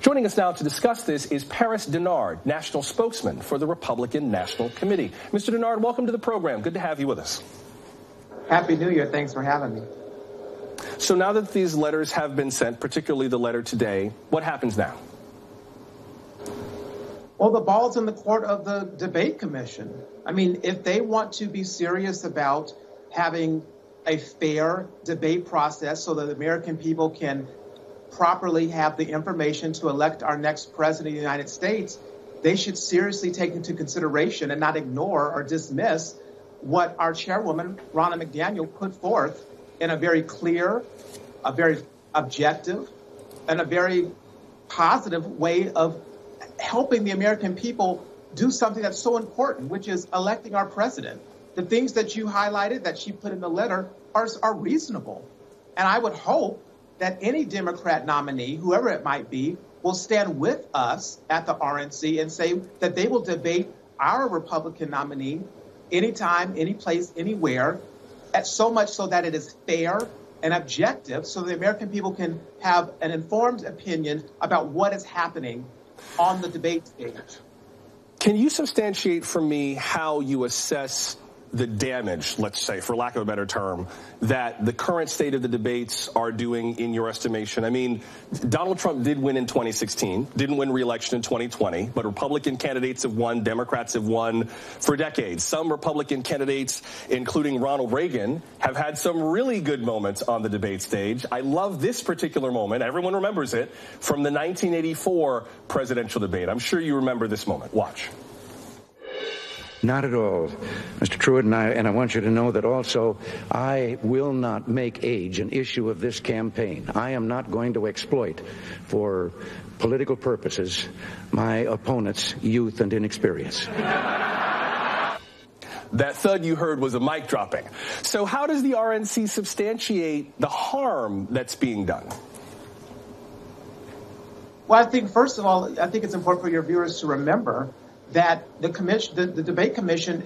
Joining us now to discuss this is Dennard, national spokesman for the Republican National Committee. Mr. Dennard, welcome to the program. Good to have you with us. Happy New Year. Thanks for having me. So now that these letters have been sent, particularly the letter today, what happens now? Well, the ball's in the court of the debate commission. I mean, if they want to be serious about having a fair debate process so that the American people can properly have the information to elect our next president of the United States, they should seriously take into consideration and not ignore or dismiss what our chairwoman, Ronna McDaniel, put forth in a very clear, a very objective, and a very positive way of helping the American people do something that's so important, which is electing our president. The things that you highlighted that she put in the letter are reasonable. And I would hope that any Democrat nominee, whoever it might be, will stand with us at the RNC and say that they will debate our Republican nominee anytime, any place, anywhere, at so much so that it is fair and objective so the American people can have an informed opinion about what is happening on the debate stage. Can you substantiate for me how you assess the damage, let's say, for lack of a better term, that the current state of the debates are doing in your estimation? I mean, Donald Trump did win in 2016, didn't win re-election in 2020, but Republican candidates have won, Democrats have won for decades. Some Republican candidates, including Ronald Reagan, have had some really good moments on the debate stage. I love this particular moment. Everyone remembers it from the 1984 presidential debate. I'm sure you remember this moment. Watch. Not at all, Mr. Truitt, and I want you to know that also I will not make age an issue of this campaign. I am not going to exploit for political purposes my opponent's youth and inexperience. That thud you heard was a mic dropping. So how does the RNC substantiate the harm that's being done? Well, I think, first of all, I think it's important for your viewers to remember that the debate commission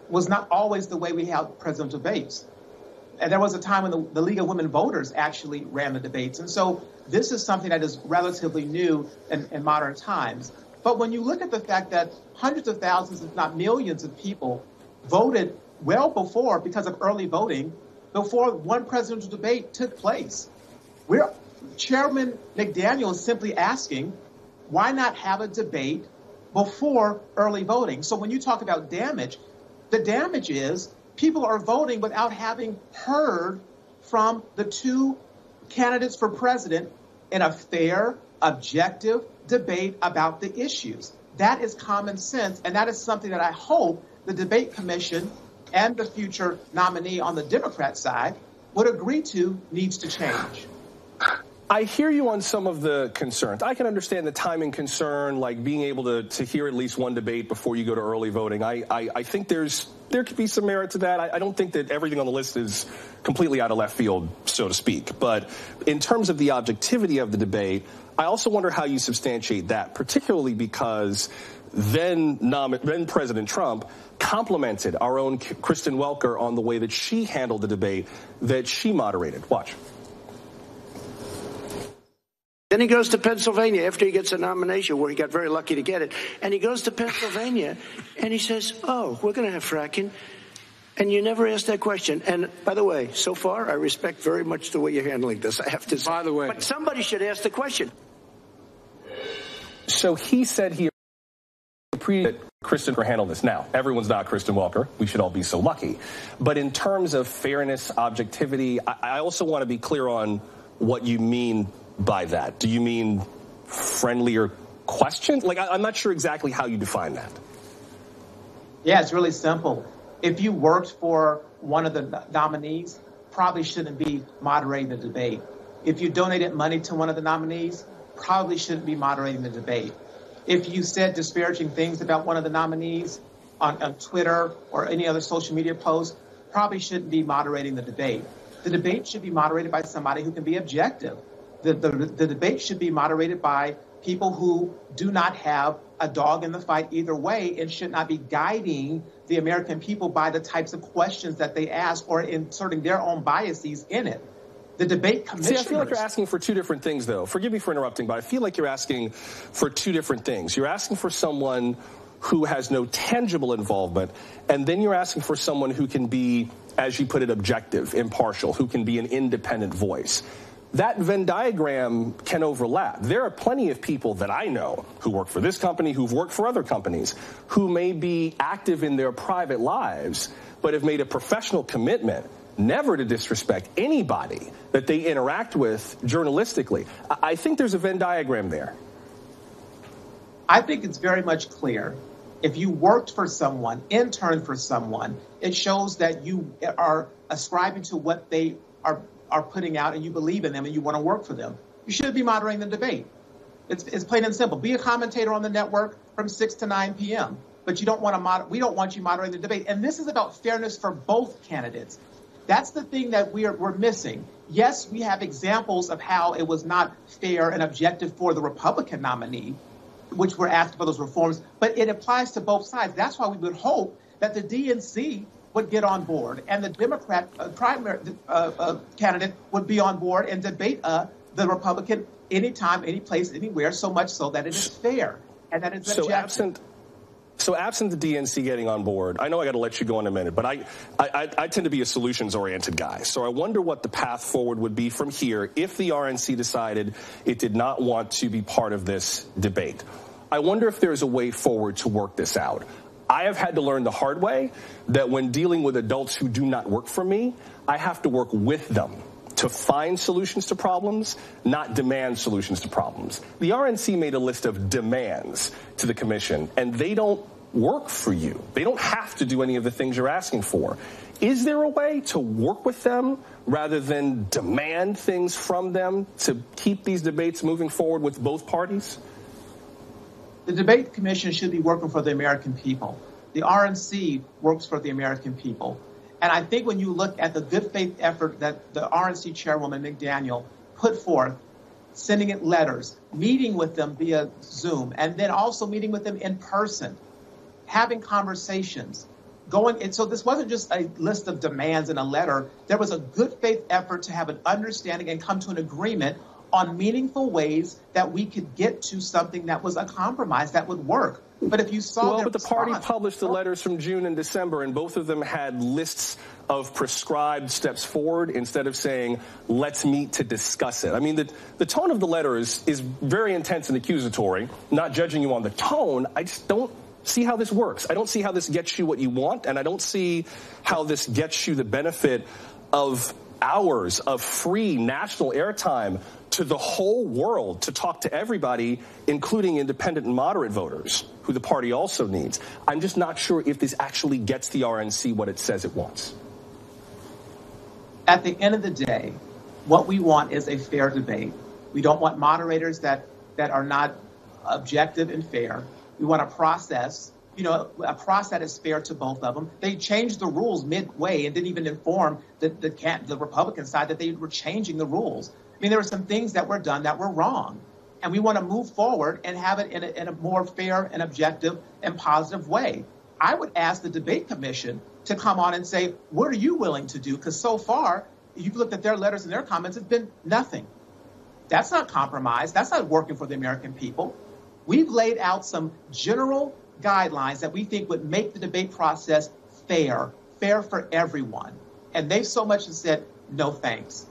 was not always the way we held presidential debates. And there was a time when the League of Women Voters actually ran the debates. And so this is something that is relatively new in modern times. But when you look at the fact that hundreds of thousands, if not millions of people voted well before, because of early voting, before one presidential debate took place, Chairman McDaniel is simply asking, why not have a debate before early voting? So when you talk about damage, the damage is people are voting without having heard from the two candidates for president in a fair, objective debate about the issues. That is common sense, and that is something that I hope the debate commission and the future nominee on the Democrat side would agree to needs to change. I hear you on some of the concerns. I can understand the timing concern, like being able to hear at least one debate before you go to early voting. I think there could be some merit to that. I don't think that everything on the list is completely out of left field, so to speak. But in terms of the objectivity of the debate, I also wonder how you substantiate that, particularly because then President Trump complimented our own Kristen Welker on the way that she handled the debate that she moderated. Watch. Then he goes to Pennsylvania after he gets a nomination, where he got very lucky to get it. And he goes to Pennsylvania and he says, oh, we're going to have fracking. And you never asked that question. And by the way, so far, I respect very much the way you're handling this, I have to say. By the way. But somebody should ask the question. So he said he appreciated Kristen for handling this. Now, everyone's not Kristen Welker. We should all be so lucky. But in terms of fairness, objectivity, I also want to be clear on what you mean by that. Do you mean friendlier questions? Like, I'm not sure exactly how you define that. Yeah, it's really simple. If you worked for one of the nominees, probably shouldn't be moderating the debate. If you donated money to one of the nominees, probably shouldn't be moderating the debate. If you said disparaging things about one of the nominees on Twitter or any other social media post, probably shouldn't be moderating the debate. The debate should be moderated by somebody who can be objective. The debate should be moderated by people who do not have a dog in the fight either way and should not be guiding the American people by the types of questions that they ask or inserting their own biases in it. The debate commissioners. See, I feel like you're asking for two different things, though. Forgive me for interrupting, but I feel like you're asking for two different things. You're asking for someone who has no tangible involvement, and then you're asking for someone who can be, as you put it, objective, impartial, who can be an independent voice. That Venn diagram can overlap. There are plenty of people that I know who work for this company, who've worked for other companies, who may be active in their private lives, but have made a professional commitment never to disrespect anybody that they interact with journalistically. I think there's a Venn diagram there. I think it's very much clear. If you worked for someone, interned for someone, it shows that you are ascribing to what they are putting out and you believe in them and you want to work for them. You should be moderating the debate. It's plain and simple. Be a commentator on the network from 6 to 9 p.m. But you don't want to we don't want you moderating the debate. And this is about fairness for both candidates. That's the thing that we're missing. Yes, we have examples of how it was not fair and objective for the Republican nominee, which were asked for those reforms, but it applies to both sides. That's why we would hope that the DNC would get on board and the Democrat primary candidate would be on board and debate the Republican anytime, any place, anywhere, so much so that it is fair and that it's objective. So absent the DNC getting on board, I know I got to let you go in a minute, but I tend to be a solutions-oriented guy. So I wonder what the path forward would be from here if the RNC decided it did not want to be part of this debate. I wonder if there's a way forward to work this out. I have had to learn the hard way that when dealing with adults who do not work for me, I have to work with them to find solutions to problems, not demand solutions to problems. The RNC made a list of demands to the commission, and they don't work for you. They don't have to do any of the things you're asking for. Is there a way to work with them rather than demand things from them to keep these debates moving forward with both parties? The debate commission should be working for the American people. The RNC works for the American people. And I think when you look at the good faith effort that the RNC chairwoman, McDaniel, put forth, sending it letters, meeting with them via Zoom, and then also meeting with them in person, having conversations, and so this wasn't just a list of demands in a letter. There was a good faith effort to have an understanding and come to an agreement on meaningful ways that we could get to something that was a compromise that would work. But if you saw but the party published the letters from June and December, and both of them had lists of prescribed steps forward instead of saying, let's meet to discuss it. I mean, the tone of the letter is very intense and accusatory. Not judging you on the tone, I just don't see how this works. I don't see how this gets you what you want, and I don't see how this gets you the benefit of hours of free national airtime to the whole world to talk to everybody, including independent and moderate voters, who the party also needs. I'm just not sure if this actually gets the RNC what it says it wants. At the end of the day, what we want is a fair debate. We don't want moderators that are not objective and fair. We want a process, a process that is fair to both of them. They changed the rules midway and didn't even inform the Republican side that they were changing the rules. I mean, there were some things that were done that were wrong, and we want to move forward and have it in a more fair and objective and positive way. I would ask the debate commission to come on and say, what are you willing to do? Because so far, you've looked at their letters and their comments, it's been nothing. That's not compromise. That's not working for the American people. We've laid out some general guidelines that we think would make the debate process fair for everyone. And they've so much as said, no thanks.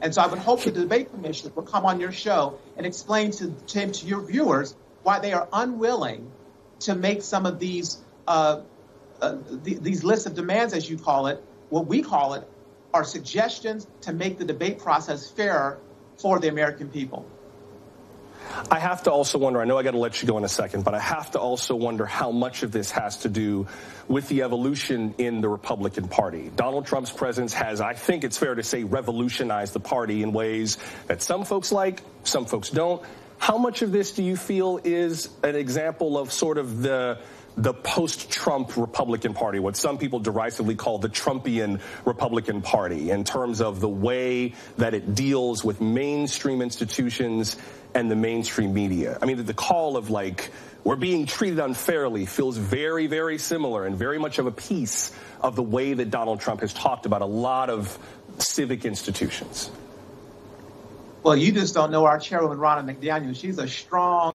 And so I would hope the debate commission will come on your show and explain to your viewers why they are unwilling to make some of these lists of demands, as you call it, what we call it, are suggestions to make the debate process fairer for the American people. I have to also wonder, I know I got to let you go in a second, but I have to also wonder how much of this has to do with the evolution in the Republican Party. Donald Trump's presence has, I think it's fair to say, revolutionized the party in ways that some folks like, some folks don't. How much of this do you feel is an example of sort of the post-Trump Republican Party, what some people derisively call the Trumpian Republican Party, in terms of the way that it deals with mainstream institutions and the mainstream media? I mean, the call of, like, we're being treated unfairly feels very, very similar and very much of a piece of the way that Donald Trump has talked about a lot of civic institutions. Well, you just don't know our chairwoman, Ronna McDaniel. She's a strong